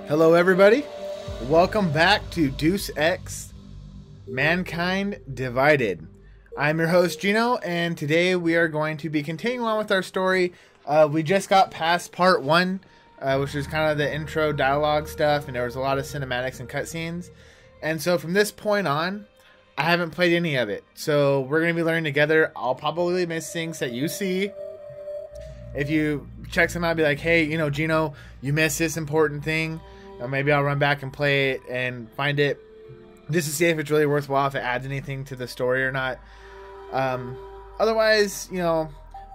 Hello everybody, welcome back to Deus Ex Mankind Divided. I'm your host Gino, and today we are going to be continuing on with our story. We just got past part 1, which was kind of the intro dialogue stuff, and there was a lot of cinematics and cutscenes. And so from this point on, I haven't played any of it. So we're going to be learning together. I'll probably miss things that you see. If you check some out, be like, hey, you know, Gino, you missed this important thing. Or maybe I'll run back and play it and find it just to see if it's really worthwhile, if it adds anything to the story or not. Otherwise, you know,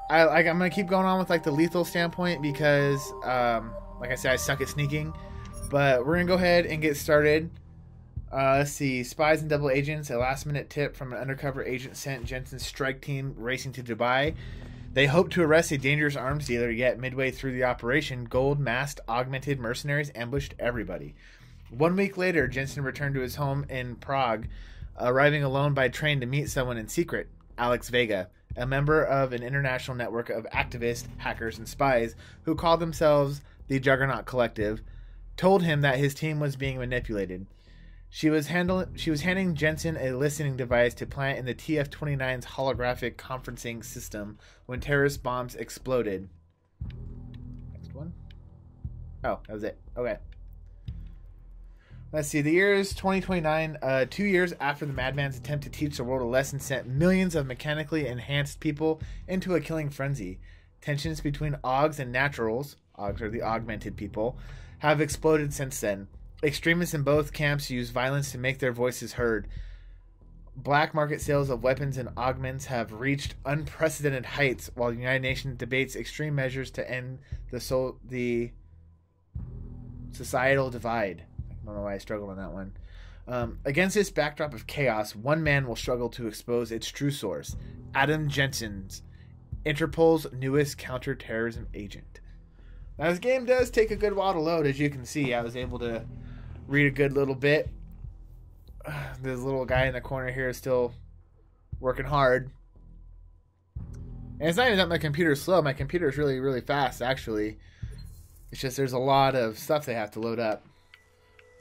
I'm going to keep going on with like the lethal standpoint because, like I said, I suck at sneaking. But we're going to go ahead and get started. Let's see. Spies and double agents. A last minute tip from an undercover agent sent Jensen's strike team racing to Dubai. They hoped to arrest a dangerous arms dealer, yet midway through the operation, gold-masked, augmented mercenaries ambushed everybody. 1 week later, Jensen returned to his home in Prague, arriving alone by train to meet someone in secret, Alex Vega, a member of an international network of activists, hackers, and spies who called themselves the Juggernaut Collective, told him that his team was being manipulated. She was handing Jensen a listening device to plant in the TF-29's holographic conferencing system when terrorist bombs exploded. Next one. Oh, that was it. Okay. Let's see. The year is 2029. 2 years after the madman's attempt to teach the world a lesson sent millions of mechanically enhanced people into a killing frenzy. Tensions between Augs and Naturals, Augs are the augmented people, have exploded since then. Extremists in both camps use violence to make their voices heard. Black market sales of weapons and augments have reached unprecedented heights, while the United Nations debates extreme measures to end the societal divide. I don't know why I struggled on that one. Against this backdrop of chaos, one man will struggle to expose its true source: Adam Jensen's, Interpol's newest counterterrorism agent. Now, this game does take a good while to load, as you can see. I was able to read a good little bit. This little guy in the corner here is still working hard. And it's not even that my computer is slow. My computer is really, really fast, actually. It's just there's a lot of stuff they have to load up.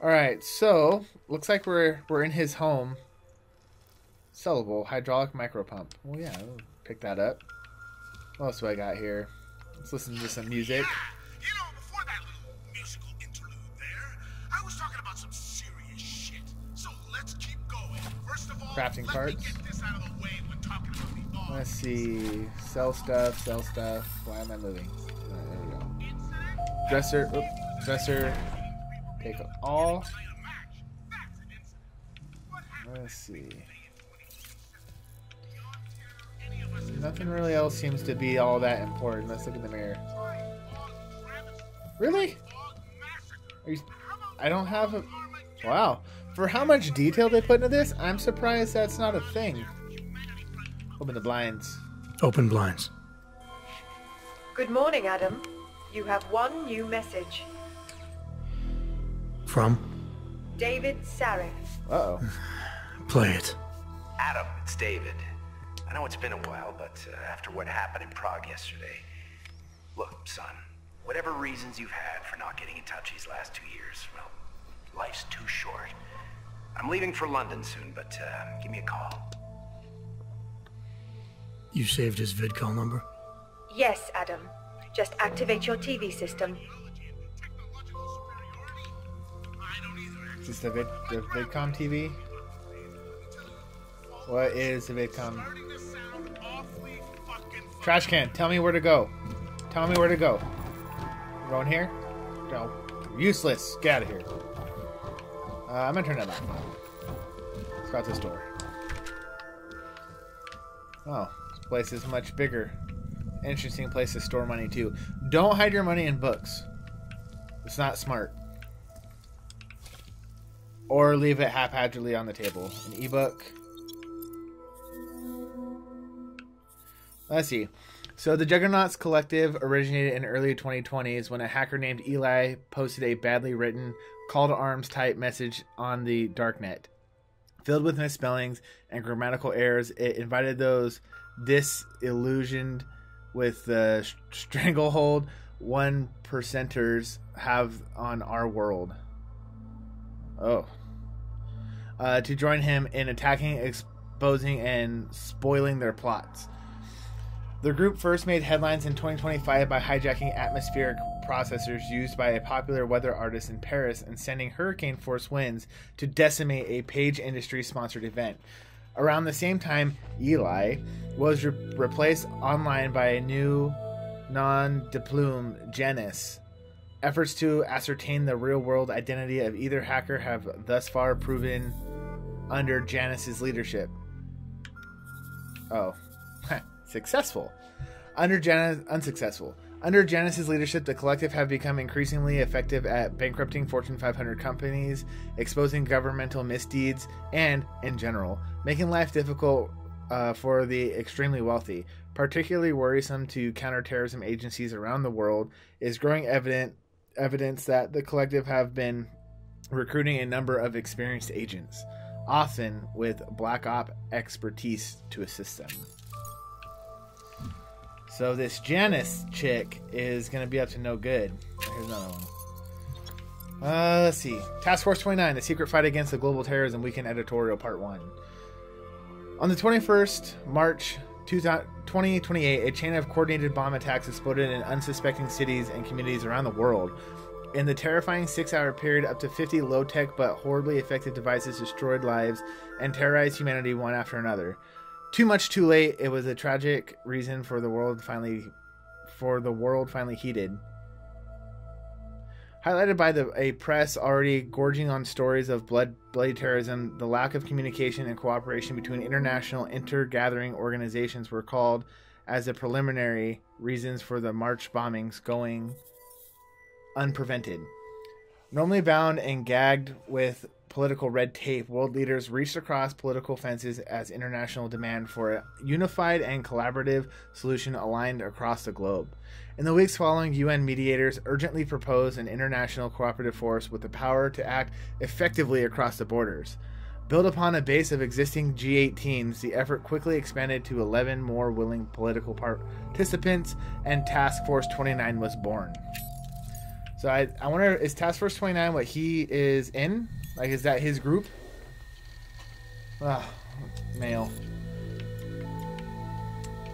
Alright, so looks like we're in his home. Sellable hydraulic micro pump. Well, yeah, I'll pick that up. What else do I got here? Let's listen to some music. You know, before that little musical interlude there, I was talking about some serious shit. So let's keep going. First of all, Crafting let parts. me get this out of the way when talking about the Augs. Let's see. Sell stuff, sell stuff. Why am I moving? There we go. Dresser. Oops. Dresser. Take all. Let's see. Nothing really else seems to be all that important. Let's look in the mirror. Really? I don't have a... Wow. For how much detail they put into this, I'm surprised that's not a thing. Open the blinds. Open blinds. Good morning, Adam. You have one new message. From? David Sarif. Uh-oh. Play it. Adam, it's David. I know it's been a while, but after what happened in Prague yesterday... Look, son, whatever reasons you've had for not getting in touch these last 2 years, well, life's too short. I'm leaving for London soon, but give me a call. You saved his vidcall number? Yes, Adam. Just activate your TV system. Is this the VidCom TV? What is the VidCom? Trash can, tell me where to go. Tell me where to go. Going here? No. Useless. Get out of here. I'm gonna turn that off. Let's go out this door. Oh, this place is much bigger. Interesting place to store money too. Don't hide your money in books. It's not smart. Or leave it haphazardly on the table. An ebook. Let's see. So the Juggernauts Collective originated in early 2020s when a hacker named Eli posted a badly written call to arms type message on the darknet. Filled with misspellings and grammatical errors, it invited those disillusioned with the stranglehold 1%ers have on our world. Oh. To join him in attacking, exposing, and spoiling their plots. The group first made headlines in 2025 by hijacking atmospheric processors used by a popular weather artist in Paris and sending hurricane-force winds to decimate a Page Industries-sponsored event. Around the same time, Eli was replaced online by a new non-deplume Janus. Efforts to ascertain the real-world identity of either hacker have thus far proven under Janus's leadership. Oh. Successful. Unsuccessful. Under Janus's leadership, the collective have become increasingly effective at bankrupting Fortune 500 companies, exposing governmental misdeeds, and, in general, making life difficult for the extremely wealthy. Particularly worrisome to counterterrorism agencies around the world is growing evidence that the collective have been recruiting a number of experienced agents, often with black op expertise to assist them. So this Janice chick is going to be up to no good. Here's another one. Let's see. Task Force 29, The Secret Fight Against the Global Terrorism Weekend Editorial, Part 1. On the 21st March 2028, a chain of coordinated bomb attacks exploded in unsuspecting cities and communities around the world. In the terrifying 6-hour period, up to 50 low-tech but horribly effective devices destroyed lives and terrorized humanity one after another. Too much, too late. It was a tragic reason for the world finally heated. Highlighted by a press already gorging on stories of bloody terrorism, the lack of communication and cooperation between international intergathering organizations were called as the preliminary reasons for the March bombings going unprevented. Normally bound and gagged with political red tape, world leaders reached across political fences as international demand for a unified and collaborative solution aligned across the globe. In the weeks following, UN mediators urgently proposed an international cooperative force with the power to act effectively across the borders. Built upon a base of existing G18s, the effort quickly expanded to 11 more willing political participants, and Task Force 29 was born. So I wonder, is Task Force 29 what he is in? Like, is that his group? Male.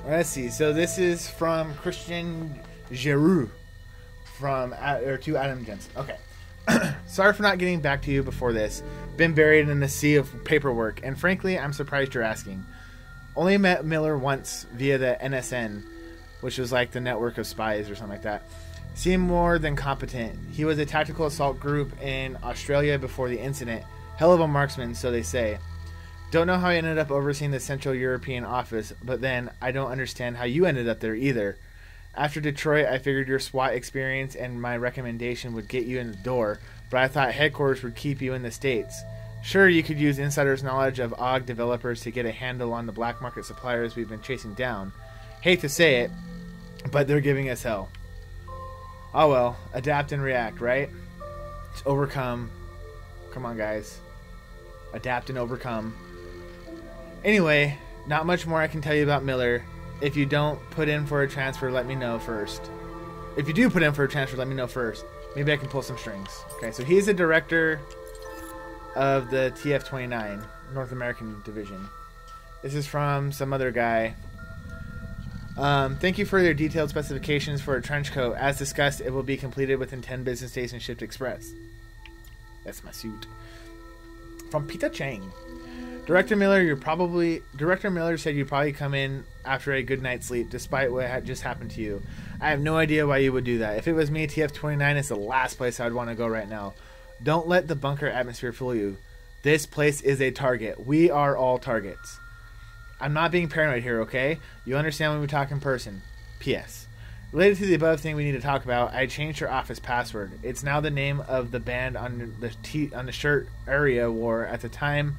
Let's see. So this is from Christian Giroux to Adam Jensen. Okay. Sorry for not getting back to you before this. Been buried in a sea of paperwork, and frankly, I'm surprised you're asking. Only met Miller once via the NSN, which was like the network of spies or something like that. Seemed more than competent. He was a tactical assault group in Australia before the incident. Hell of a marksman, so they say. Don't know how he ended up overseeing the Central European office, but then I don't understand how you ended up there either. After Detroit, I figured your SWAT experience and my recommendation would get you in the door, but I thought headquarters would keep you in the States. Sure, you could use insider's knowledge of AUG developers to get a handle on the black market suppliers we've been chasing down. Hate to say it, but they're giving us hell. Oh well, adapt and react, right? To overcome. Come on, guys. Adapt and overcome. Anyway, not much more I can tell you about Miller. If you don't put in for a transfer, let me know first. If you do put in for a transfer, let me know first. Maybe I can pull some strings. Okay, so he's the director of the TF-29, North American Division. This is from some other guy. Thank you for your detailed specifications for a trench coat. As discussed, it will be completed within 10 business days and shipped express. That's my suit. From Peter Chang. Director Miller said you'd probably come in after a good night's sleep, despite what had just happened to you. I have no idea why you would do that. If it was me, TF-29 is the last place I would want to go right now. Don't let the bunker atmosphere fool you. This place is a target. We are all targets. I'm not being paranoid here, okay? You understand when we talk in person. P.S. Related to the above thing we need to talk about, I changed her office password. It's now the name of the band on the shirt Aria wore at the time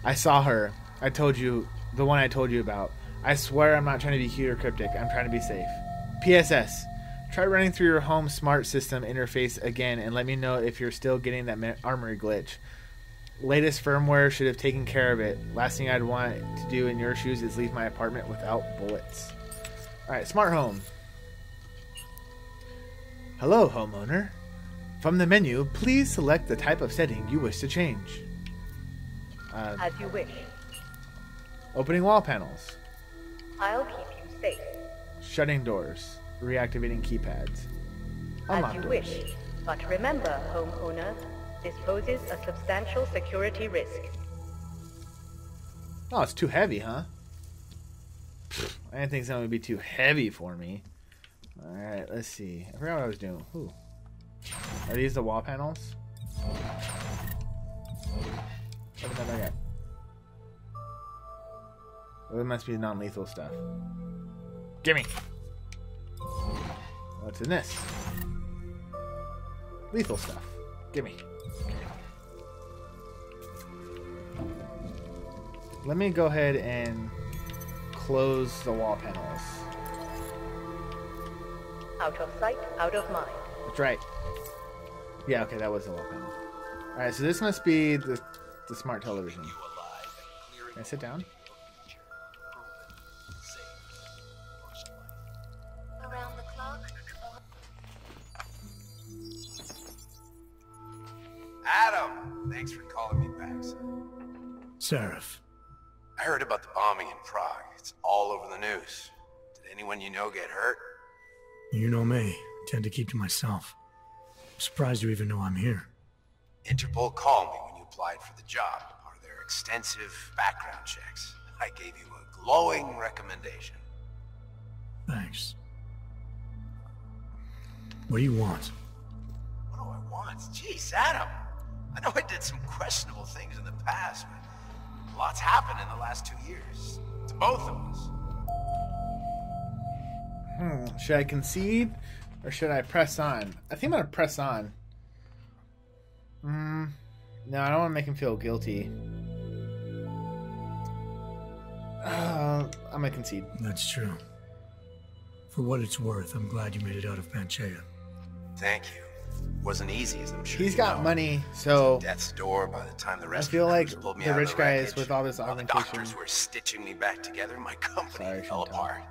I saw her. The one I told you about. I swear I'm not trying to be cute or cryptic. I'm trying to be safe. PSS. Try running through your home smart system interface again and let me know if you're still getting that armory glitch. Latest firmware should have taken care of it. Last thing I'd want to do in your shoes is leave my apartment without bullets. Alright, smart home. Hello, homeowner. From the menu, please select the type of setting you wish to change. As you wish. Opening wall panels. I'll keep you safe. Shutting doors. Reactivating keypads. As Unlock you doors. wish. But remember, homeowner, this poses a substantial security risk. Oh, it's too heavy, huh? I didn't think something would be too heavy for me. Alright, let's see. I forgot what I was doing. Ooh. Are these the wall panels? What did I get? Oh, it must be non-lethal stuff. Gimme! What's in this? Lethal stuff. Gimme. Let me go ahead and close the wall panels. Out of sight, out of mind. That's right. Yeah, okay, that was the wall panel. Alright, so this must be the smart television. Can I sit down? Around the clock. Adam, thanks for calling me back, son. Seraph. I heard about the bombing in Prague. It's all over the news. Did anyone you know get hurt? You know me. I tend to keep to myself. I'm surprised you even know I'm here. Interpol called me when you applied for the job, part of their extensive background checks. I gave you a glowing recommendation. Thanks. What do you want? What do I want? Jeez, Adam. I know I did some questionable things in the past, but lots happened in the last 2 years. To both of us. Should I concede or should I press on? I think I'm gonna press on. No, I don't want to make him feel guilty. I'm gonna concede. That's true. For what it's worth, I'm glad you made it out of Panchaea. Thank you. Wasn't easy, as I'm sure He's you got know. money, so Death's door by the time the I rest feel of like the pulled me the out of rich guy is wreckage. with all this While the augmentation. doctors were stitching me back together, my company Sorry, fell Chantal. apart.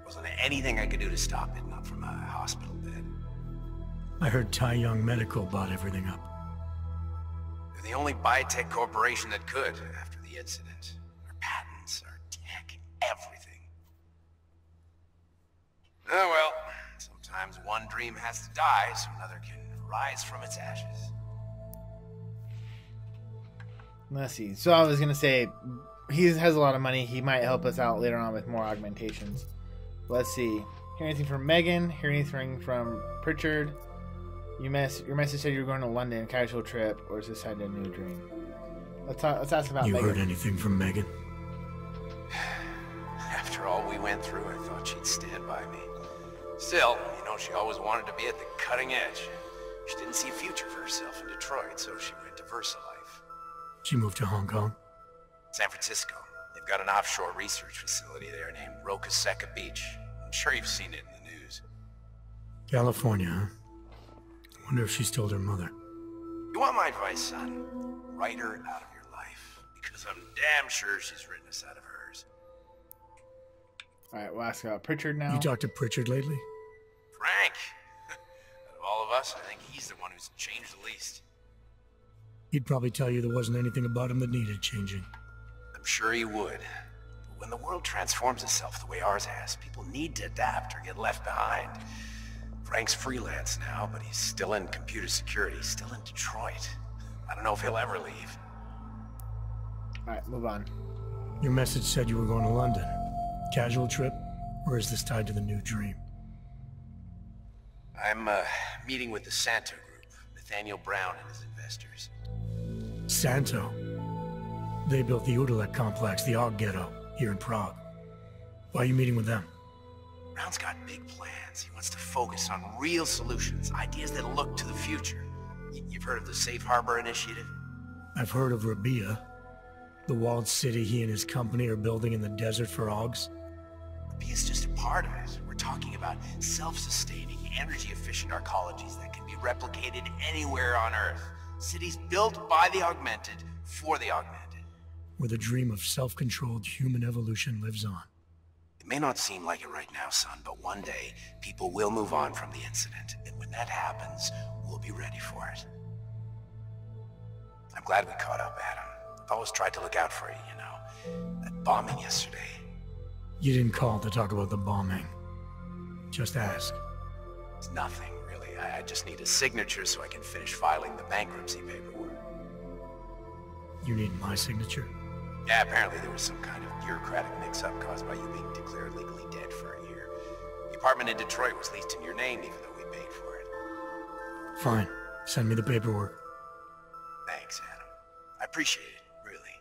Wasn't anything I could do to stop it, not from a hospital bed. I heard Tai Young Medical bought everything up. They're the only biotech corporation that could after the incident. Our patents, our tech, everything. Oh well, sometimes one dream has to die so another can rise from its ashes. Let's see. So I was gonna say, he has a lot of money. He might help us out later on with more augmentations. Let's see. Hear anything from Megan? Hear anything from Pritchard? Your message said you were going to London, casual trip, or is this had a new dream? Let's ask about You Megan. heard anything from Megan? After all we went through, I thought she'd stand by me. Still, you know, she always wanted to be at the cutting edge. She didn't see a future for herself in Detroit, so she went to VersaLife. She moved to Hong Kong? San Francisco. They've got an offshore research facility there named Roca Seca Beach. I'm sure you've seen it in the news. California, huh? Wonder if she's told her mother. You want my advice, son? Write her out of your life. Because I'm damn sure she's written us out of hers. Alright, we'll ask about Pritchard now. You talked to Pritchard lately? Frank! Out of all of us, I think he's the one who's changed the least. He'd probably tell you there wasn't anything about him that needed changing. I'm sure he would. But when the world transforms itself the way ours has, people need to adapt or get left behind. Frank's freelance now, but he's still in computer security, still in Detroit. I don't know if he'll ever leave. Alright, move on. Your message said you were going to London. Casual trip? Or is this tied to the new dream? I'm meeting with the Santo Group, Nathaniel Brown and his investors. Santo. They built the Udalek complex, the Og Ghetto, here in Prague. Why are you meeting with them? Brown's got big plans. He wants to focus on real solutions, ideas that look to the future. You've heard of the Safe Harbor Initiative? I've heard of Rabia, the walled city he and his company are building in the desert for Ogs. Rabia's just a part of it. We're talking about self-sustaining, energy-efficient arcologies that can be replicated anywhere on Earth. Cities built by the augmented, for the augmented. Where the dream of self-controlled human evolution lives on. It may not seem like it right now, son, but one day, people will move on from the incident. And when that happens, we'll be ready for it. I'm glad we caught up, Adam. I've always tried to look out for you, you know. That bombing yesterday. You didn't call to talk about the bombing. Just ask. It's nothing, really. I just need a signature so I can finish filing the bankruptcy paperwork. You need my signature? Yeah, apparently there was some kind of bureaucratic mix-up caused by you being declared legally dead for a year. The apartment in Detroit was leased in your name even though we paid for it. Fine. Send me the paperwork. Thanks, Adam. I appreciate it, really.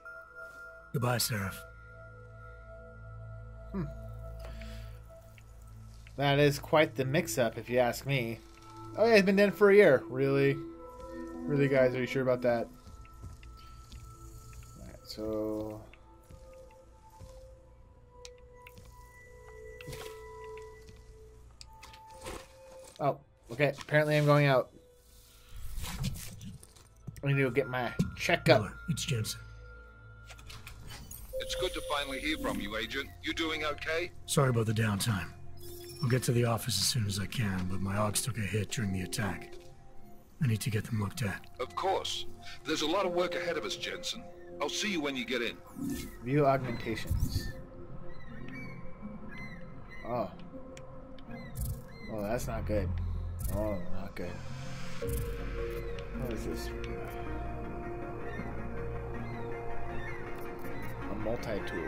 Goodbye, Seraph. That is quite the mix-up, if you ask me. Oh yeah, he's been dead for a year. Really? Really, guys? Are you sure about that? Alright, so... Oh, okay. Apparently I'm going out. I need to go get my checkup. Miller, it's Jensen. It's good to finally hear from you, Agent. You doing okay? Sorry about the downtime. I'll get to the office as soon as I can, but my Augs took a hit during the attack. I need to get them looked at. Of course. There's a lot of work ahead of us, Jensen. I'll see you when you get in. View augmentations. Oh. Oh, that's not good. Oh, not good. What is this? A multi-tool.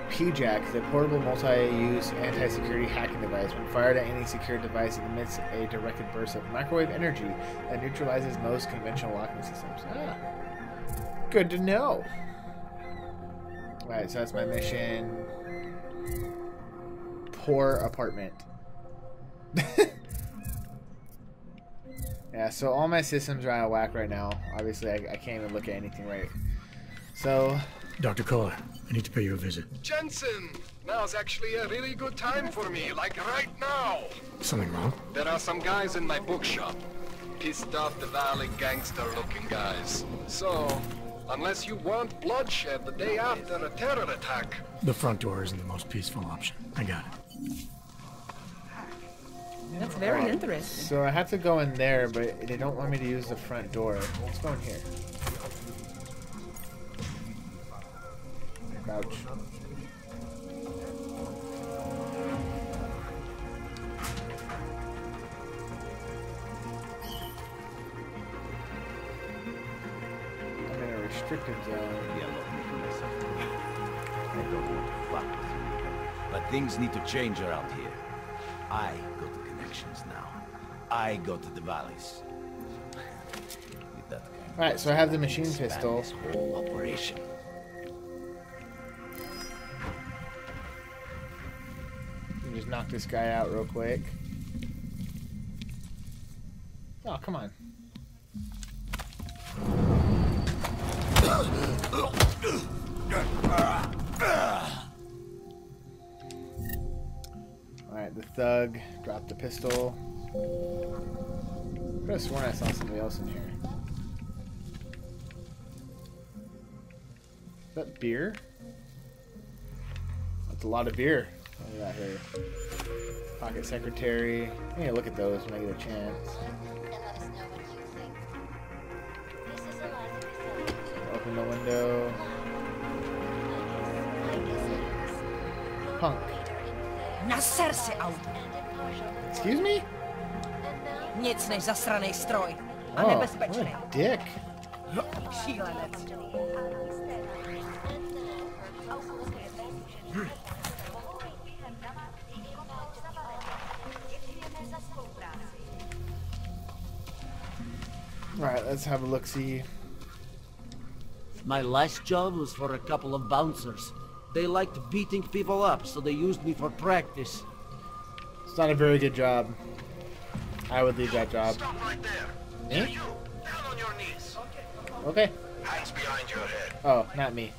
P-Jack is a portable multi-use anti-security hacking device. When fired at any secured device, it emits a directed burst of microwave energy that neutralizes most conventional locking systems. Ah, good to know. Alright, so that's my mission. Poor apartment. Yeah, so all my systems are out of whack right now. Obviously, I can't even look at anything right. So... Dr. Kohler, I need to pay you a visit. Jensen! Now's actually a really good time for me, like right now! Something wrong? There are some guys in my bookshop. Pissed off the Valley gangster-looking guys. So, unless you want bloodshed the day after a terror attack... The front door isn't the most peaceful option. I got it. That's very interesting. So I have to go in there, but they don't want me to use the front door. Let's go in here. Crouch. I'm in a restricted zone. But things need to change around here. I go to connections now. I go to the valleys. With that kind of Alright, so I have the machine pistol. This whole operation. Just knock this guy out real quick. Oh, come on. Alright, the thug dropped the pistol. I could have sworn I saw somebody else in here. Is that beer? That's a lot of beer. Look at that here. Pocket secretary. I need to look at those when I get a chance. And let us know what you think. This is a live Open the window. Punk. Na serce auto. Excuse me? Nic než zasranej stroj. A Oh, what nebezpečný. a dick. Šílenec. Alright, let's have a look-see. My last job was for a couple of bouncers. They liked beating people up, so they used me for practice. It's not a very good job. I would leave that job. Stop right there. Me? You, down on your knees. Okay. Hands behind your head. Oh, not me.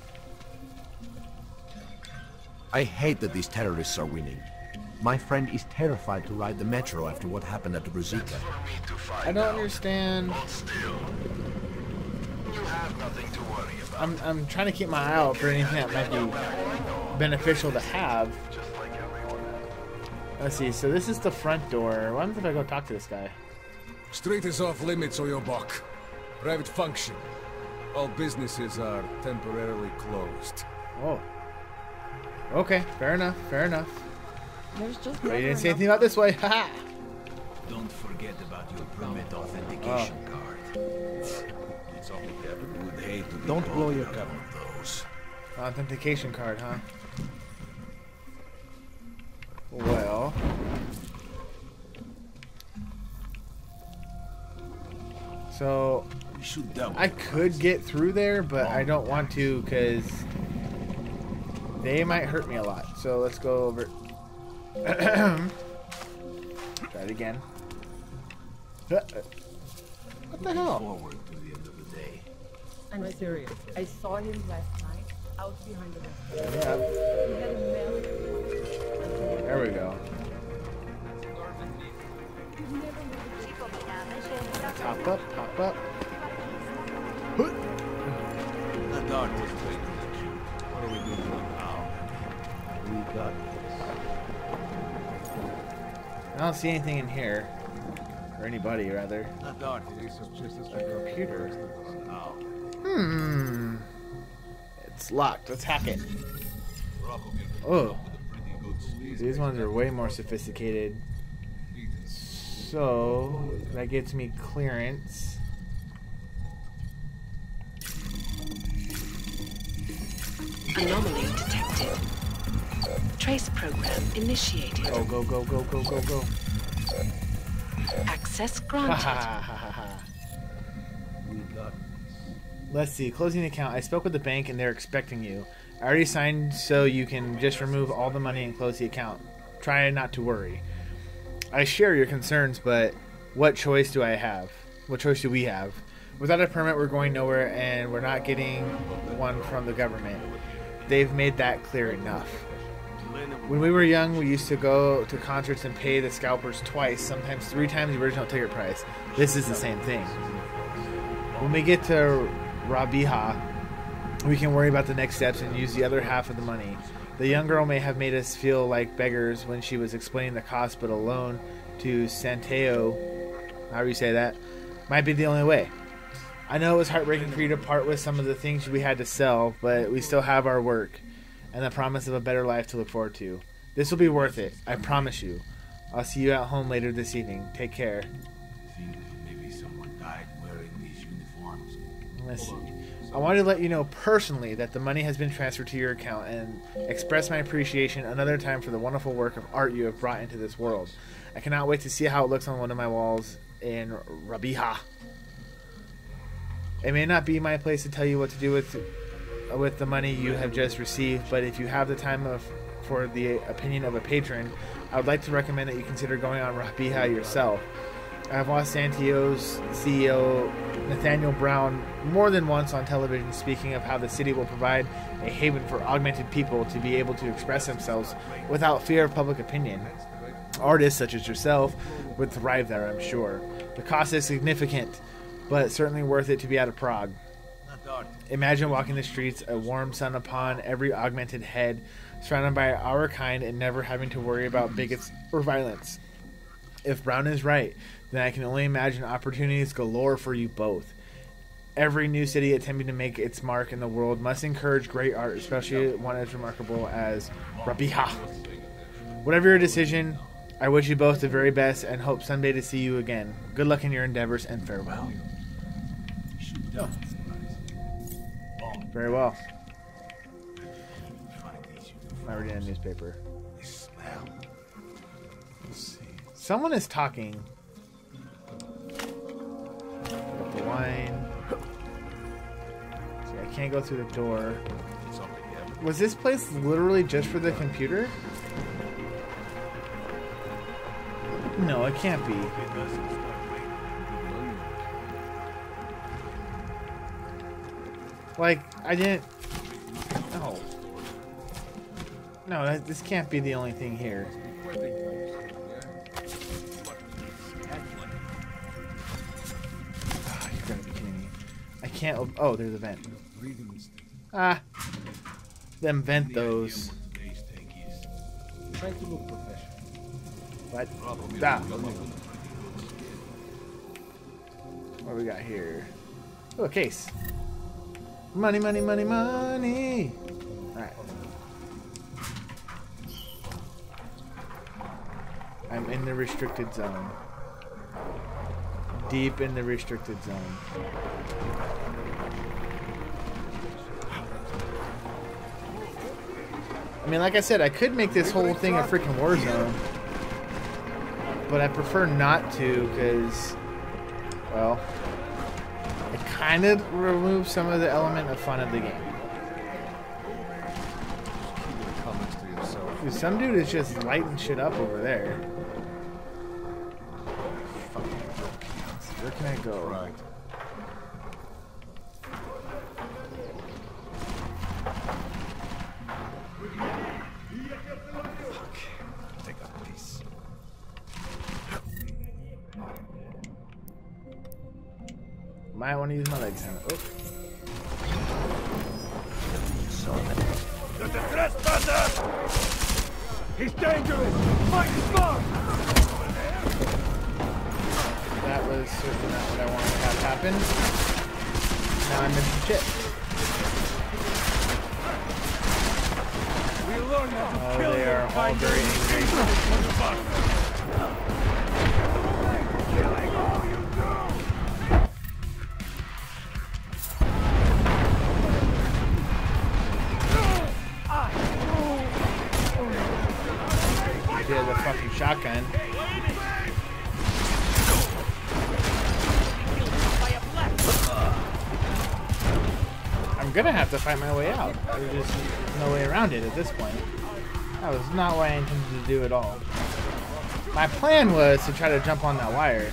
I hate that these terrorists are winning. My friend is terrified to ride the metro after what happened at the Brazica. For me to find I don't out. understand. Hold still. You have nothing to worry about. I'm trying to keep my eye out for anything that might be beneficial to have. Let's see. So this is the front door. Why don't I go talk to this guy? Street is off limits, or your buck. Private function. All businesses are temporarily closed. Oh. Okay, fair enough, fair enough. There's just but you didn't say anything about this way, haha! Don't forget about your permit authentication card. It's only would hate to don't blow your cover of those. Authentication card, huh? Well... So... I could get through there, but I don't want to because they might hurt me a lot. So let's go over. Try it again. What the hell? Forward to the end of the day. I'm serious. I saw him last night out behind the restaurant. Yeah. He had a mail. There we go. Pop up, pop up. The dark is waiting at you. What are we doing now? We got this. I don't see anything in here. Or anybody, rather. The dark is just a computer. It's locked. Let's hack it. Oh. These ones are way more sophisticated. So, that gets me clearance. Anomaly detected. Trace program initiated. Go, go, go, go, go, go, go. Access granted. Let's see. Closing the account. I spoke with the bank and they're expecting you. I already signed so you can just remove all the money and close the account. Try not to worry. I share your concerns, but what choice do I have? What choice do we have? Without a permit, we're going nowhere, and we're not getting one from the government. They've made that clear enough. When we were young, we used to go to concerts and pay the scalpers twice, sometimes 3 times the original ticket price. This is the same thing. When we get to Rabiha, we can worry about the next steps and use the other half of the money. The young girl may have made us feel like beggars when she was explaining the cost, but a loan to Santeo, however you say that, might be the only way. I know it was heartbreaking for you to part with some of the things we had to sell, but we still have our work and the promise of a better life to look forward to. This will be worth it, I promise you. I'll see you at home later this evening. Take care. I think maybe someone died wearing these uniforms. Let's see. I wanted to let you know personally that the money has been transferred to your account and express my appreciation another time for the wonderful work of art you have brought into this world. I cannot wait to see how it looks on one of my walls in Rabiha. It may not be my place to tell you what to do with the money you have just received, but if you have the time for the opinion of a patron, I would like to recommend that you consider going on Rabiha yourself. I have watched Santeo's CEO Nathaniel Brown more than once on television speaking of how the city will provide a haven for augmented people to be able to express themselves without fear of public opinion. Artists such as yourself would thrive there, I'm sure. The cost is significant, but certainly worth it to be out of Prague. Imagine walking the streets, a warm sun upon every augmented head, surrounded by our kind and never having to worry about bigots or violence. If Brown is right, then I can only imagine opportunities galore for you both. Every new city attempting to make its mark in the world must encourage great art, especially one as remarkable as Rabiha. Whatever your decision, I wish you both the very best and hope someday to see you again. Good luck in your endeavors and farewell. Oh. Very well. I'm reading a newspaper. Someone is talking. Got the wine. See, I can't go through the door. Was this place literally just for the computer? No, it can't be. Like, I didn't... No. No, this can't be the only thing here. Oh, you're gonna be kidding me. I can't... Oh, there's a vent. Ah. Them vent those. Trying to look professional. What? Ah. What do we got here? Oh, a case. Money, money, money, money. Alright. I'm in the restricted zone. Deep in the restricted zone. I mean, like I said, I could make this whole thing a freaking war zone. But I prefer not to because, well, it kind of removes some of the element of fun of the game. Dude, some dude is just lighting shit up over there. Where can I go? Right. Take a piece. Might want to use my legs on it. Oh. You're the trespasser! He's dangerous! Fight his mark! That was certainly not what I wanted to have happen. Now I'm in some shit. Oh, they are all very angry. Yeah, the fucking shotgun. I'm gonna have to fight my way out. There's just no way around it at this point. That was not what I intended to do at all. My plan was to try to jump on that wire.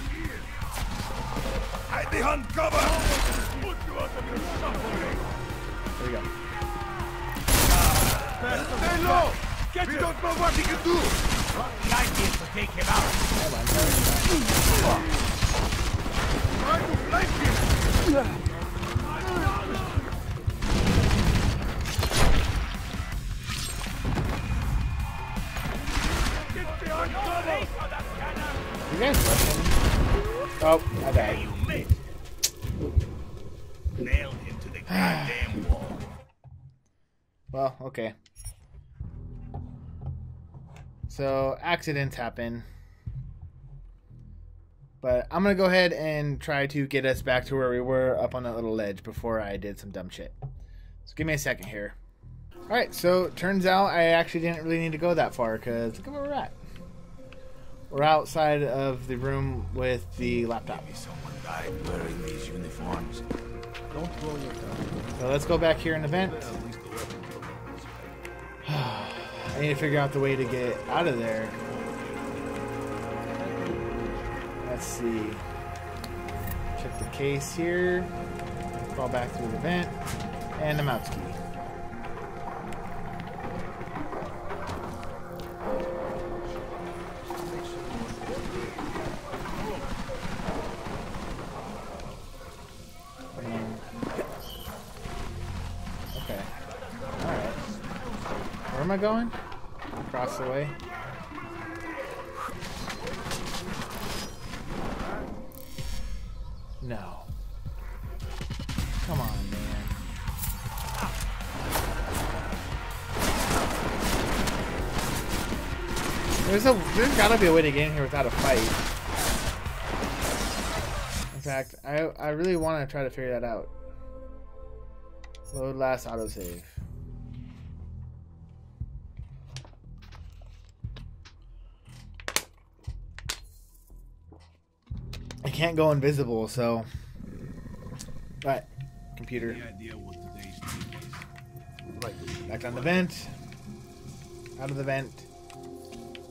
Hide behind cover! There we go. Stay low! We don't know what he can do! The idea is to take him out. Try to flank him! You guys rushing? Oh, I died. Nailed him to the goddamn wall. Well, okay. So, accidents happen. But I'm going to go ahead and try to get us back to where we were up on that little ledge before I did some dumb shit. So give me a second here. Alright, so turns out I actually didn't really need to go that far because look at where we're at. We're outside of the room with the laptop. Someone died wearing these uniforms. Don't blow your gun. So let's go back here in the vent. I need to figure out the way to get out of there. Let's see. Check the case here. Crawl back through the vent. And the mouse key. Okay. Alright. Where am I going? Across the way. No. Come on, man. There's gotta be a way to get in here without a fight. In fact, I really want to try to figure that out. Load last autosave. I can't go invisible, so. Right, computer. Back down the vent. Out of the vent.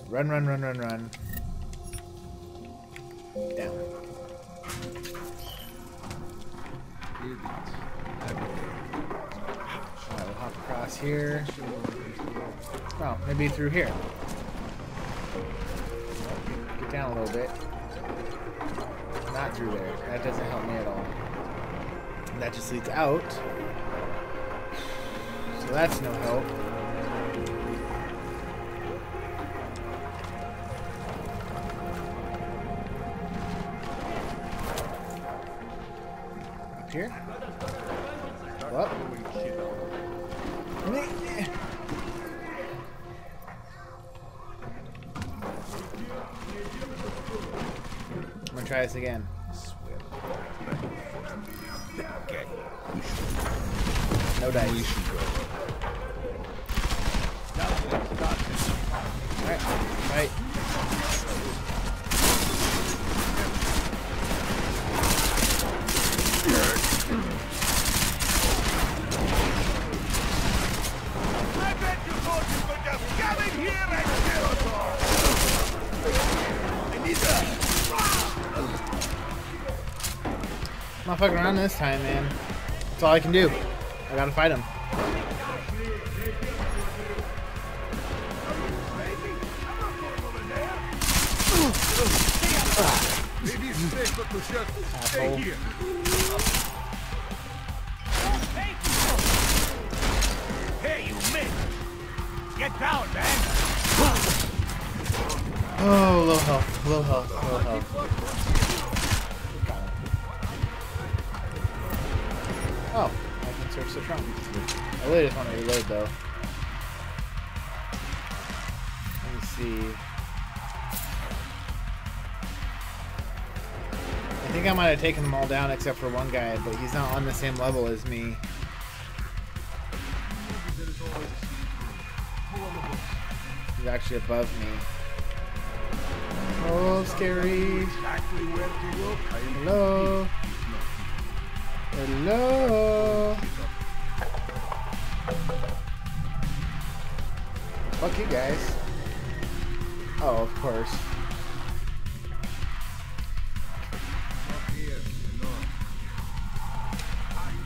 Run, run, run, run, run. Down. Alright, we'll hop across here. Oh, maybe through here. Get down a little bit. Not through there. That doesn't help me at all. And that just leads out. So that's no help. Here? What? I'm gonna try this again. No dice. Alright, right. I bet you thought you could just come in here and kill us all! I need that! I'm not fucking around this time, man. That's all I can do. I gotta fight him. Maybe it's safe, but Michelle, stay here. Hey, you missed! Get down, man! Oh, low health, low health, low health. Oh, I can search the trunk. I really just want to reload though. Let me see. I think I might have taken them all down except for one guy, but he's not on the same level as me. He's actually above me. Oh, scary. Hello. Hello. Fuck you guys. Oh, of course.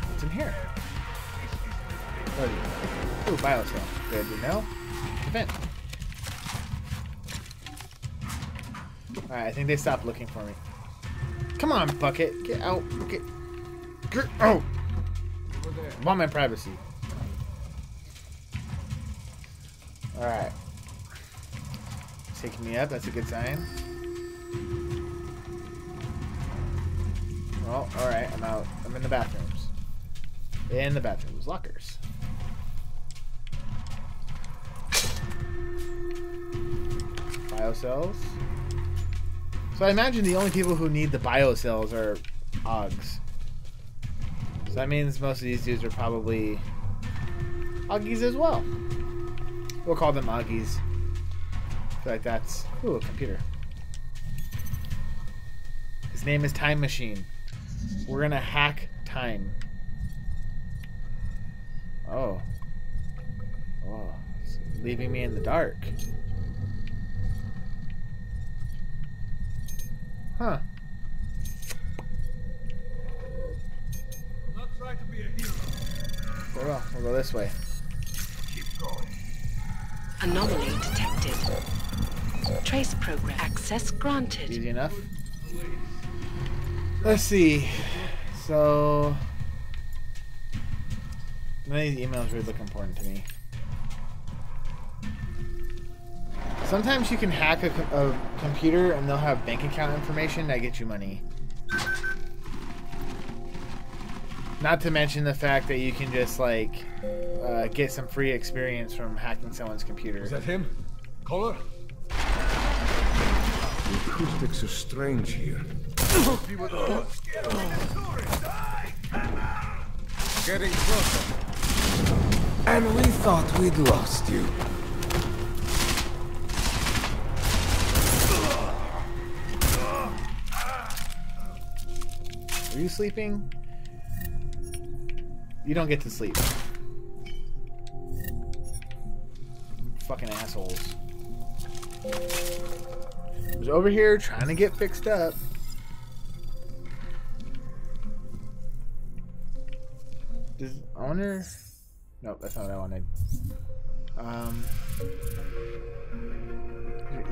What's in here? Ooh, biocell. Good to know. Event. Alright, I think they stopped looking for me. Come on, Bucket. Get out. Get out. I want my privacy. Alright. It's taking me up. That's a good sign. Well, alright. I'm out. I'm in the bathrooms. In the bathrooms. Lockers. Biocells. So I imagine the only people who need the biocells are Augs. So that means most of these dudes are probably Augies as well. We'll call them Augies. I feel like that's... Ooh, a computer. His name is Time Machine. We're gonna hack time. Oh. Oh. It's leaving me in the dark. Huh. Not try to be a hero. Very well. We'll go this way. Keep going. Anomaly detected. Trace program access granted. Easy enough. Let's see. So none of these emails really look important to me. Sometimes you can hack a computer and they'll have bank account information that gets you money. Not to mention the fact that you can just like get some free experience from hacking someone's computer. Is that him? Caller? The acoustics are strange here. Getting closer. And we thought we'd lost you. Are you sleeping? You don't get to sleep. Fucking assholes. I was over here trying to get fixed up. I wonder... Nope, that's not what I wanted.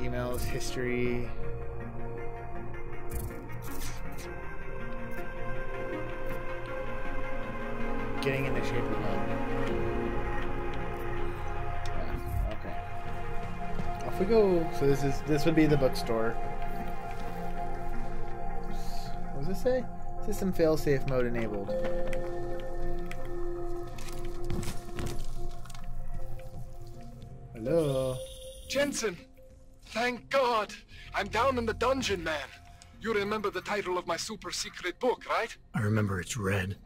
Emails, history... Getting into shape again. Yeah, okay. Off we go. So this would be the bookstore. What does it say? System failsafe mode enabled. Hello? Jensen! Thank God! I'm down in the dungeon, man. You remember the title of my super secret book, right? I remember it's red.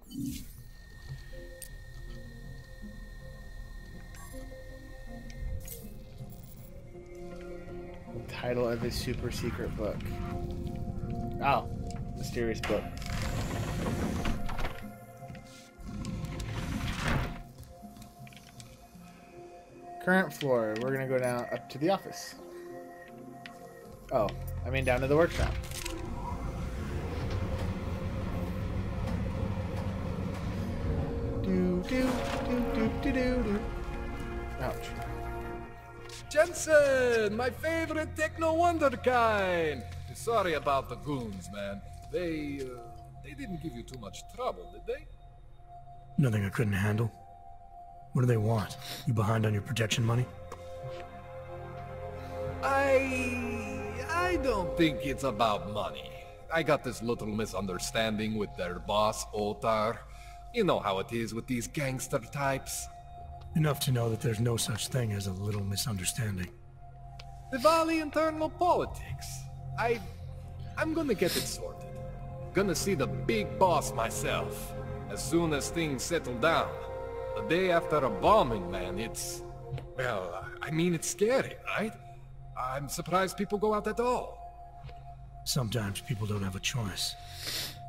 The title of his super secret book. Oh, mysterious book. Current floor. We're gonna go down up to the office. Oh, I mean down to the workshop. Do do do do do do do. Ouch. Jensen, my favorite techno wonderkind. Sorry about the goons, man. They didn't give you too much trouble, did they? Nothing I couldn't handle. What do they want? You behind on your protection money? I don't think it's about money. I got this little misunderstanding with their boss, Otar. You know how it is with these gangster types. Enough to know that there's no such thing as a little misunderstanding. The Valley internal politics. I'm gonna get it sorted. Gonna see the big boss myself. As soon as things settle down. The day after a bombing, man, it's... Well, I mean, it's scary, right? I'm surprised people go out at all. Sometimes people don't have a choice.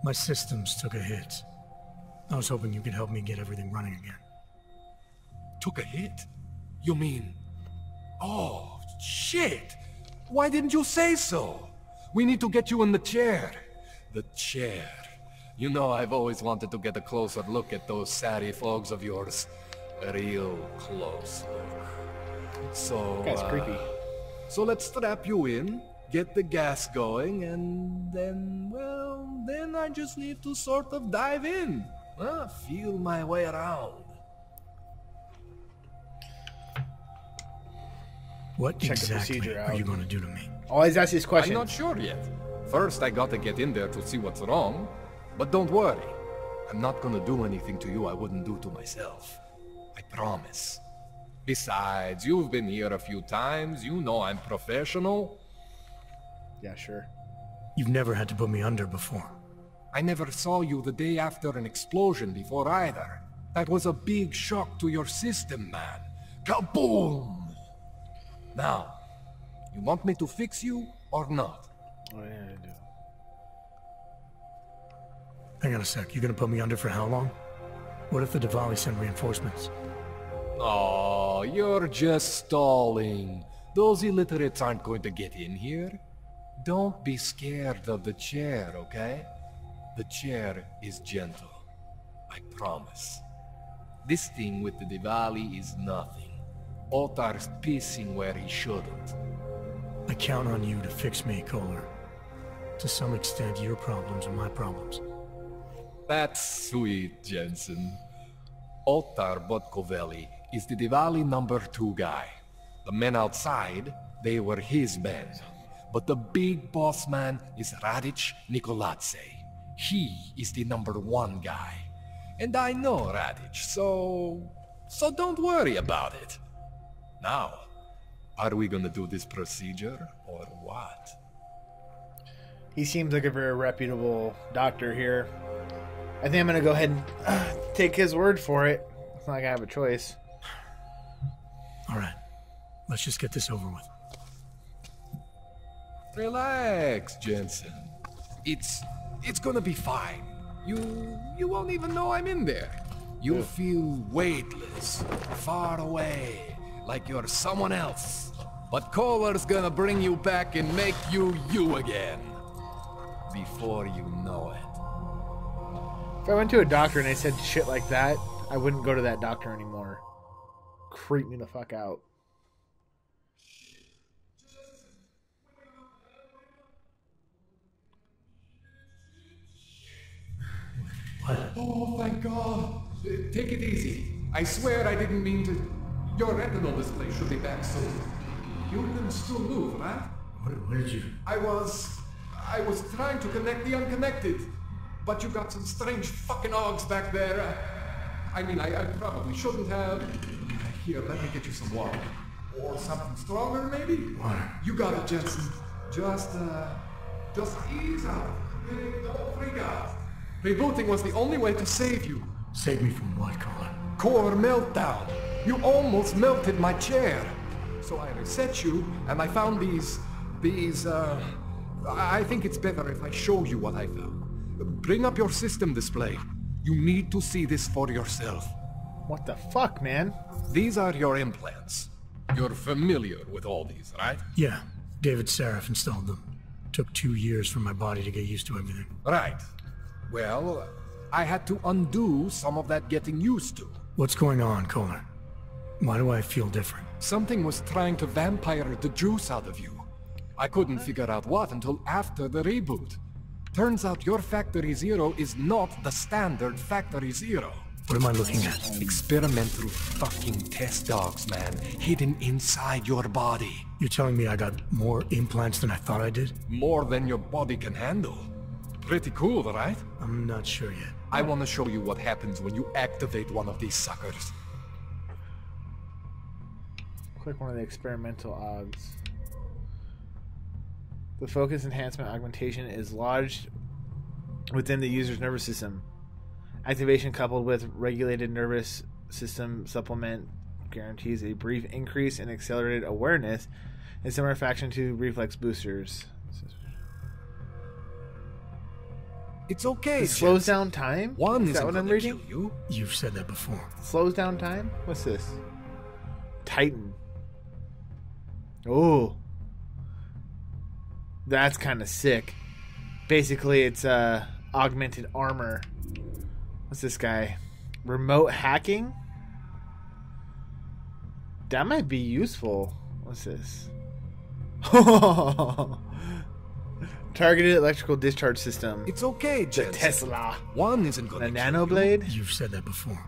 My systems took a hit. I was hoping you could help me get everything running again. Took a hit? You mean... Oh, shit! Why didn't you say so? We need to get you in the chair. The chair. You know I've always wanted to get a closer look at those satty folks of yours. A real close look. So, That's creepy. So let's strap you in, get the gas going, and then, well, then I just need to sort of dive in. Feel my way around. What Check exactly the procedure out. are you going to do to me? Always ask these questions. I'm not sure yet. First, I gotta get in there to see what's wrong. But don't worry. I'm not gonna do anything to you I wouldn't do to myself. I promise. Besides, you've been here a few times. You know I'm professional. Yeah, sure. You've never had to put me under before. I never saw you the day after an explosion before either. That was a big shock to your system, man. Kaboom! Now, you want me to fix you or not? What are you gonna do? Hang on a sec. You gonna put me under for how long? What if the Diwali send reinforcements? Oh, you're just stalling. Those illiterates aren't going to get in here. Don't be scared of the chair, okay? The chair is gentle. I promise. This thing with the Diwali is nothing. Otar's pissing where he shouldn't. I count on you to fix me, Kohler. To some extent, your problems are my problems. That's sweet, Jensen. Otar Botkovelli is the Diwali #2 guy. The men outside, they were his men. But the big boss man is Radic Nikoladze. He is the #1 guy. And I know Radic, so don't worry about it. Now, are we gonna do this procedure, or what? He seems like a very reputable doctor here. I think I'm gonna go ahead and take his word for it. It's not like I have a choice. Alright, let's just get this over with. Relax, Jensen. It's gonna be fine. You won't even know I'm in there. You'll feel weightless, far away, like you're someone else. But Kohler's gonna bring you back and make you you again. Before you know it. If I went to a doctor and they said shit like that, I wouldn't go to that doctor anymore. Creep me the fuck out. What? Oh, thank God. Take it easy. I swear I didn't mean to... Your retinal display should be back soon. You can still move, right? Where did you... I was trying to connect the unconnected. but you got some strange fucking ogs back there. I mean, I probably shouldn't have. Here, let me get you some water. Or something stronger, maybe? Water. You got it, Jensen. Just ease out. Don't freak out. Rebooting was the only way to save you. Save me from what, Colin? Core meltdown. You almost melted my chair. So I reset you, and I found these, I think it's better if I show you what I found. Bring up your system display. You need to see this for yourself. What the fuck, man? These are your implants. You're familiar with all these, right? Yeah, David Seraph installed them. Took 2 years for my body to get used to everything. Right. Well, I had to undo some of that getting used to. What's going on, Kohler? Why do I feel different? Something was trying to vampire the juice out of you. I couldn't figure out what until after the reboot. Turns out your Factory Zero is not the standard Factory Zero. What am I looking at? Experimental fucking test dogs, man. Hidden inside your body. You're telling me I got more implants than I thought I did? More than your body can handle. Pretty cool, right? I'm not sure yet. I want to show you what happens when you activate one of these suckers. Click one of the experimental ogs. The focus enhancement augmentation is lodged within the user's nervous system. Activation coupled with regulated nervous system supplement guarantees a brief increase in accelerated awareness and similar faction to reflex boosters. It's okay. It slows down time? One is that what I'm reading? You've said that before. Slows down time? What's this? Titan. Oh. That's kind of sick. Basically, it's augmented armor. What's this guy? Remote hacking? That might be useful. What's this? Targeted electrical discharge system. It's okay, The Jensen. Tesla. One isn't gonna The kill nanoblade? You've said that before.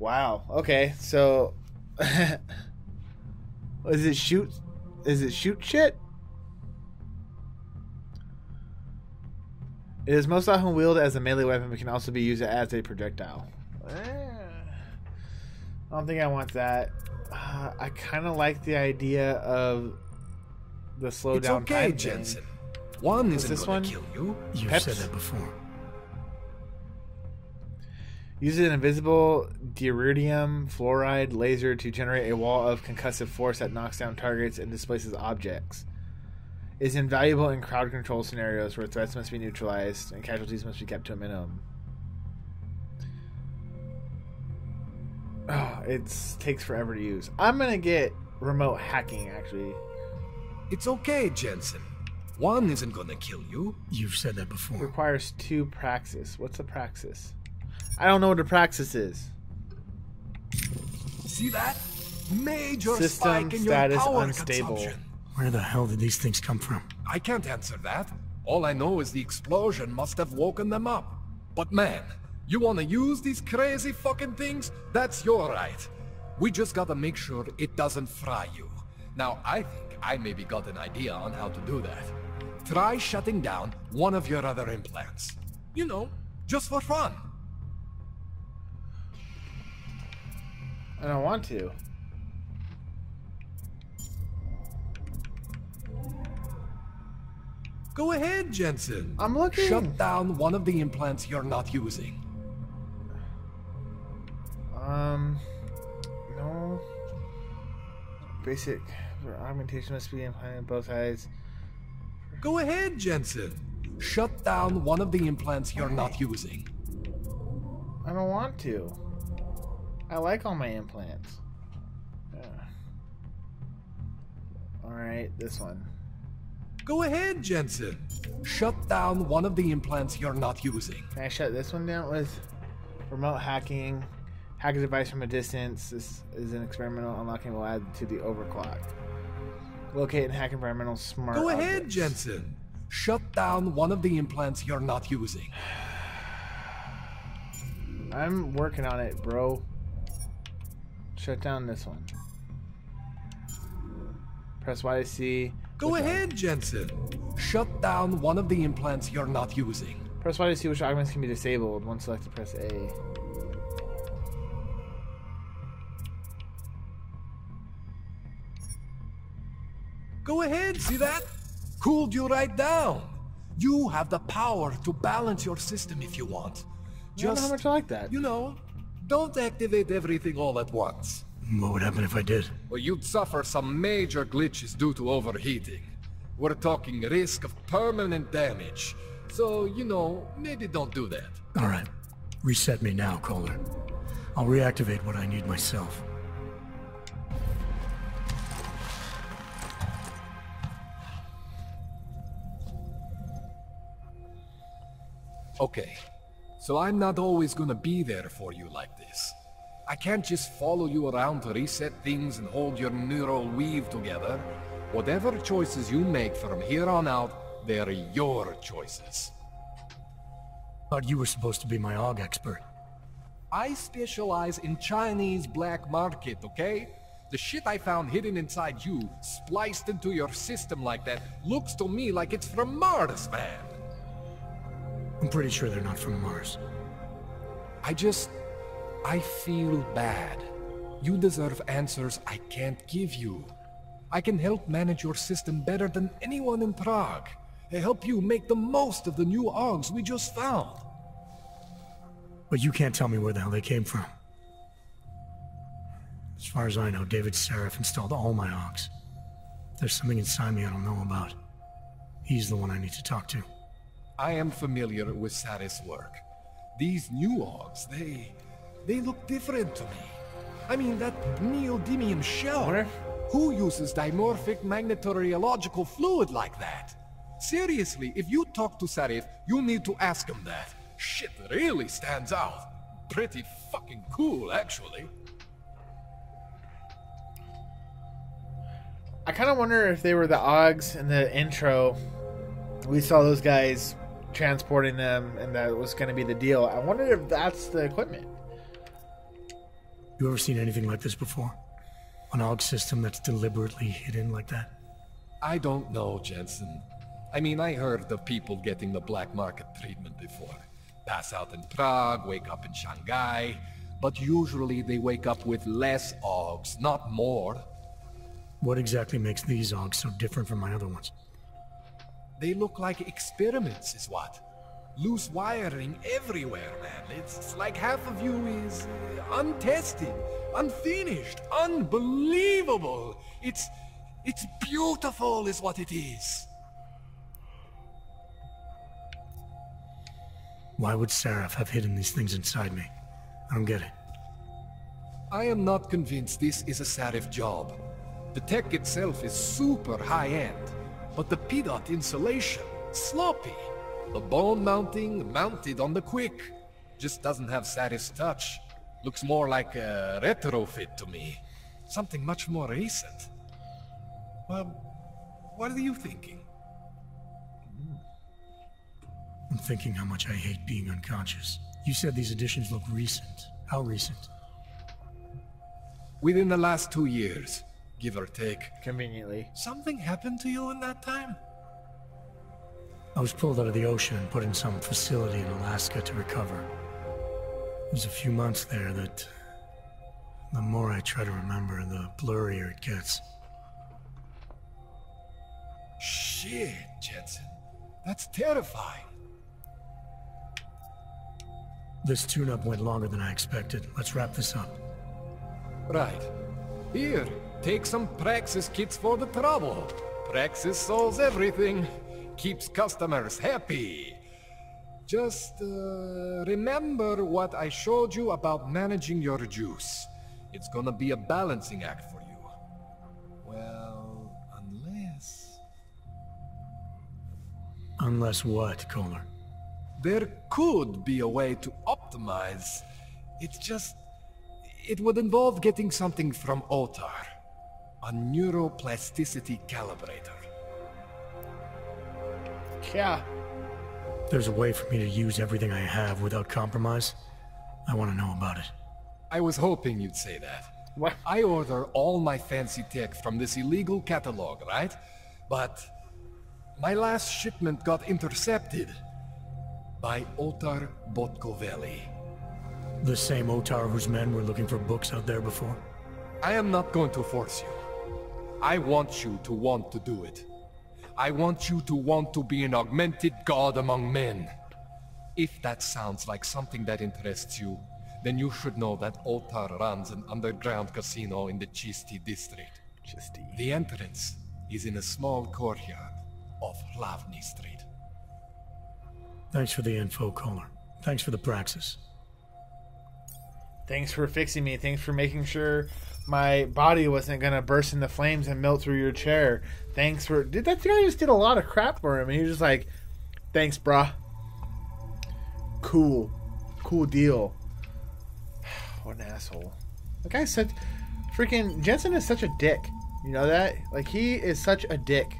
Wow. Okay, so is it shoot shit? It is most often wielded as a melee weapon, but can also be used as a projectile. I don't think I want that. I kind of like the idea of the slow down It's okay, time Jensen. thing. One Is isn't this gonna one? kill you. You've Peps? said that before. Uses an invisible diridium fluoride laser to generate a wall of concussive force that knocks down targets and displaces objects. Is invaluable in crowd control scenarios where threats must be neutralized and casualties must be kept to a minimum. Oh, it takes forever to use. I'm gonna get remote hacking, actually. It's okay, Jensen. One isn't gonna kill you. You've said that before. Requires 2 praxis. What's a praxis? I don't know what a praxis is. See that? Major System spike in your status power unstable. consumption. Where the hell did these things come from? I can't answer that. All I know is the explosion must have woken them up. But man, you wanna use these crazy fucking things? That's your right. We just gotta make sure it doesn't fry you. Now, I think I maybe got an idea on how to do that. Try shutting down one of your other implants. You know, just for fun. I don't want to. Go ahead, Jensen. I'm looking. Shut down one of the implants you're not using. No. Basic augmentation must be implanted on both sides. Go ahead, Jensen. Shut down one of the implants you're not using. I don't want to. I like all my implants. Alright, this one. Go ahead, Jensen. Shut down one of the implants you're not using. Can I shut this one down with remote hacking? Hack a device from a distance. This is an experimental unlocking will add to the overclock. Locate and hack environmental smart Go ahead, objects. Jensen. Shut down one of the implants you're not using. I'm working on it, bro. Shut down this one. Press Y to see. Go ahead, Jensen. shut down one of the implants you're not using. Press Y to see which augments can be disabled. Once selected, press A. Go ahead, see that? Cooled you right down. You have the power to balance your system if you want. I don't know how much I like that. You know, don't activate everything all at once. What would happen if I did? Well, you'd suffer some major glitches due to overheating. We're talking risk of permanent damage. So, you know, maybe don't do that. Alright. Reset me now, Kohler. I'll reactivate what I need myself. Okay. So I'm not always gonna be there for you like this. I can't just follow you around to reset things and hold your neural weave together. Whatever choices you make from here on out, they're your choices. Thought you were supposed to be my AUG expert. I specialize in Chinese black market, okay? The shit I found hidden inside you, spliced into your system like that, looks to me like it's from Mars, man. I'm pretty sure they're not from Mars. I feel bad. You deserve answers I can't give you. I can help manage your system better than anyone in Prague. I help you make the most of the new AUGs we just found. But you can't tell me where the hell they came from. As far as I know, David Seraph installed all my AUGs. There's something inside me I don't know about. He's the one I need to talk to. I am familiar with Sarah's work. These new AUGs, they look different to me. I mean, that neodymium shell. Who uses dimorphic magnetorheological fluid like that? Seriously, if you talk to Sarif, you need to ask him that. Shit really stands out. Pretty fucking cool, actually. I kind of wonder if they were the AUGs in the intro. We saw those guys transporting them, and that was going to be the deal. I wonder if that's the equipment. You ever seen anything like this before? An AUG system that's deliberately hidden like that? I don't know, Jensen. I mean, I heard of people getting the black market treatment before. Pass out in Prague, wake up in Shanghai. But usually they wake up with less AUGs, not more. What exactly makes these AUGs so different from my other ones? They look like experiments, is what. Loose wiring everywhere, man. It's like half of you is untested, unfinished, unbelievable. It's beautiful is what it is. Why would Seraph have hidden these things inside me? I don't get it. I am not convinced this is a Sarif job. The tech itself is super high-end, but the PDOT insulation, sloppy. The bone mounting, mounted on the quick. Just doesn't have Sarif's touch. Looks more like a retrofit to me. Something much more recent. Well, what are you thinking? I'm thinking how much I hate being unconscious. You said these additions look recent. How recent? Within the last 2 years, give or take. Conveniently. Something happened to you in that time? I was pulled out of the ocean and put in some facility in Alaska to recover. It was a few months there that... the more I try to remember, the blurrier it gets. Shit, Jensen. That's terrifying. This tune-up went longer than I expected. Let's wrap this up. Right. Here, take some Praxis kits for the trouble. Praxis solves everything. Keeps customers happy. Just, remember what I showed you about managing your juice. It's gonna be a balancing act for you. Well, unless... Unless what, Kohler? There could be a way to optimize. It's just... it would involve getting something from Otar. A neuroplasticity calibrator. Yeah. There's a way for me to use everything I have without compromise? I want to know about it. I was hoping you'd say that. What? I order all my fancy tech from this illegal catalog, right? But My last shipment got intercepted by Otar Botkovelli. The same Otar whose men were looking for books out there before? I am not going to force you. I want you to want to do it. I want you to want to be an augmented god among men. If that sounds like something that interests you, then you should know that Otar runs an underground casino in the Chisti district. The entrance is in a small courtyard off Hlavny Street. Thanks for the info, caller. Thanks for the praxis. Thanks for fixing me. Thanks for making sure my body wasn't gonna burst into flames and melt through your chair. Thanks for... That guy just did a lot of crap for him, and he was just like, thanks, brah. Cool. Cool deal. What an asshole. The guy said... Freaking... Jensen is such a dick. You know that? Like, he is such a dick.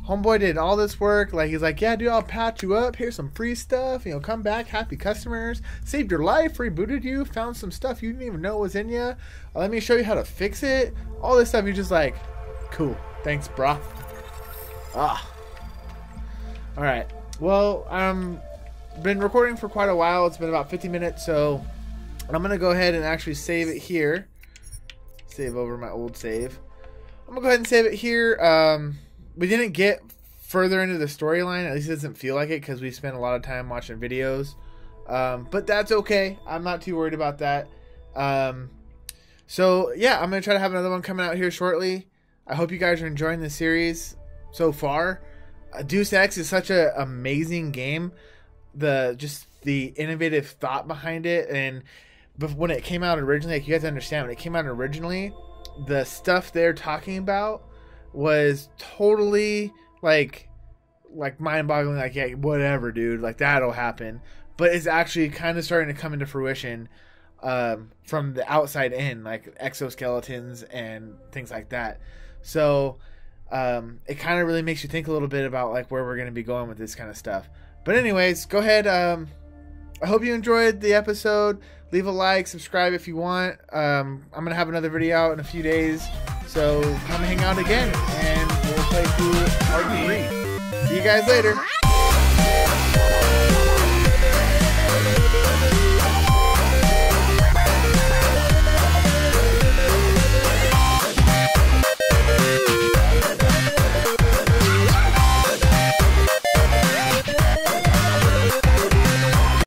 Homeboy did all this work. Like, he's like, yeah, dude, I'll patch you up. Here's some free stuff. You know, come back, happy customers. Saved your life, rebooted you, found some stuff you didn't even know was in you. Let me show you how to fix it. All this stuff, you're just like, cool. Thanks, brah. Alright. Well, been recording for quite a while. It's been about 50 minutes, so I'm going to go ahead and actually save it here. Save over my old save. I'm going to go ahead and save it here. We didn't get further into the storyline. At least it doesn't feel like it because we spent a lot of time watching videos. But that's okay. I'm not too worried about that. So, yeah, I'm going to try to have another one coming out here shortly. I hope you guys are enjoying the series so far. Deus Ex is such an amazing game. Just the innovative thought behind it. And when it came out originally, like, you have to understand, when it came out originally, the stuff they're talking about was totally like mind-boggling. Like, yeah, whatever, dude, like, that'll happen. But it's actually kind of starting to come into fruition from the outside in, like exoskeletons and things like that. So it kind of really makes you think a little bit about like where we're going to be going with this kind of stuff. But anyways, go ahead. I hope you enjoyed the episode. Leave a like, subscribe if you want. I'm going to have another video out in a few days. So come hang out again, and we'll play through part 3. See you guys later.